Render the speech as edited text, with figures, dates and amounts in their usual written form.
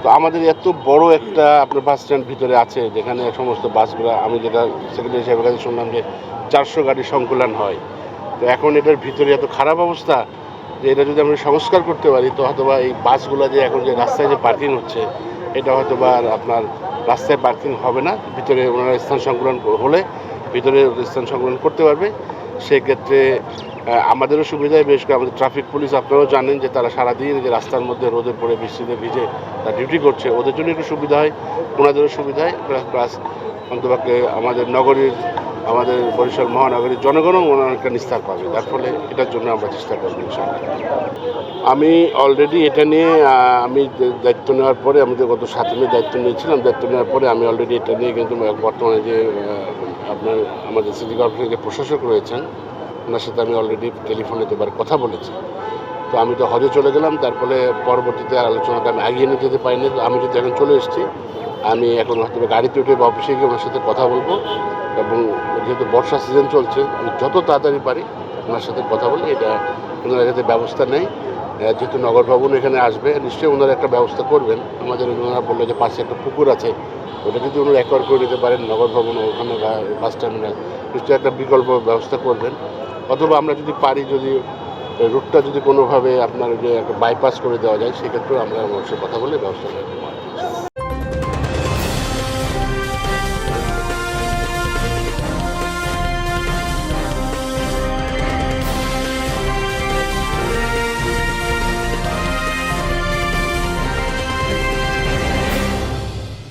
তো আমাদের এত বড় একটা আপনার বাস স্ট্যান্ড ভিতরে আছে যেখানে সমস্ত বাসগুলা আমি যেটা সেক্রেটারি সাহেবের কাছে শুনলাম যে ৪০০ গাড়ির সংকুলান হয়। তো এখন এটার ভিতরে এত খারাপ অবস্থা যে এটা যদি আমরা সংস্কার করতে পারি তো হয়তোবা এই বাসগুলা যে এখন যে রাস্তায় যে পার্কিং হচ্ছে এটা হয়তোবা আর আপনার রাস্তায় পার্কিং হবে না। ভিতরে ওনারা স্থান সংকুলান হলে ভিতরে স্থান সংকুলান করতে পারবে। সেক্ষেত্রে আমাদেরও সুবিধায় বিশেষ করে আমাদের ট্রাফিক পুলিশ আপনারাও জানেন যে তারা সারাদিন যে রাস্তার মধ্যে রোদে পড়ে বৃষ্টিতে ভিজে তারা ডিউটি করছে ওদের জন্য একটু সুবিধা হয় ওনাদেরও সুবিধা হয় প্লাস অন্তপক্ষে আমাদের নগরীর আমাদের বরিশাল মহানগরীর জনগণও অনেকটা নিস্তার পাবে যার ফলে এটার জন্য আমরা চেষ্টা করবো ইনশাআল্লাহ। আমি অলরেডি এটা নিয়ে আমি দায়িত্ব নেওয়ার পরে আমি যে গত 7 মে দায়িত্ব নিয়েছিলাম দায়িত্ব নেওয়ার পরে আমি অলরেডি এটা নিয়ে কিন্তু বর্তমানে যে আপনার আমাদের সিটি কর্পোরেশনের যে প্রশাসক রয়েছেন ওনার সাথে আমি অলরেডি টেলিফোনে দুবার কথা বলেছি। তো আমি তো হজে চলে গেলাম তারপরে পরবর্তীতে আলোচনাটা আমি এগিয়ে নিয়ে যেতে পারিনি। আমি যদি এখন চলে এসেছি আমি এখন হয়তো গাড়িতে উঠে বা অফিসে গিয়ে ওনার সাথে কথা বলবো এবং যেহেতু বর্ষা সিজন চলছে আমি যত তাড়াতাড়ি পারি ওনার সাথে কথা বলি এটা ওনারা যাতে ব্যবস্থা নেয়। যেহেতু নগর ভবন এখানে আসবে নিশ্চয়ই ওনারা একটা ব্যবস্থা করবেন। আমাদের ওনারা বললো যে পাশে একটা পুকুর আছে ওটা যদি ওনারা অ্যাকোয়ার করে নিতে পারেন নগর ভবন ওখানে বাস টার্মিনাল নিশ্চয়ই একটা বিকল্প ব্যবস্থা করবেন। অথবা আমরা যদি পারি যদি রুটটা যদি কোনোভাবে আপনার যে একটা বাইপাস করে দেওয়া যায় সেক্ষেত্রেও আমরা অবশ্যই কথা বলে ব্যবস্থা করতে পারি।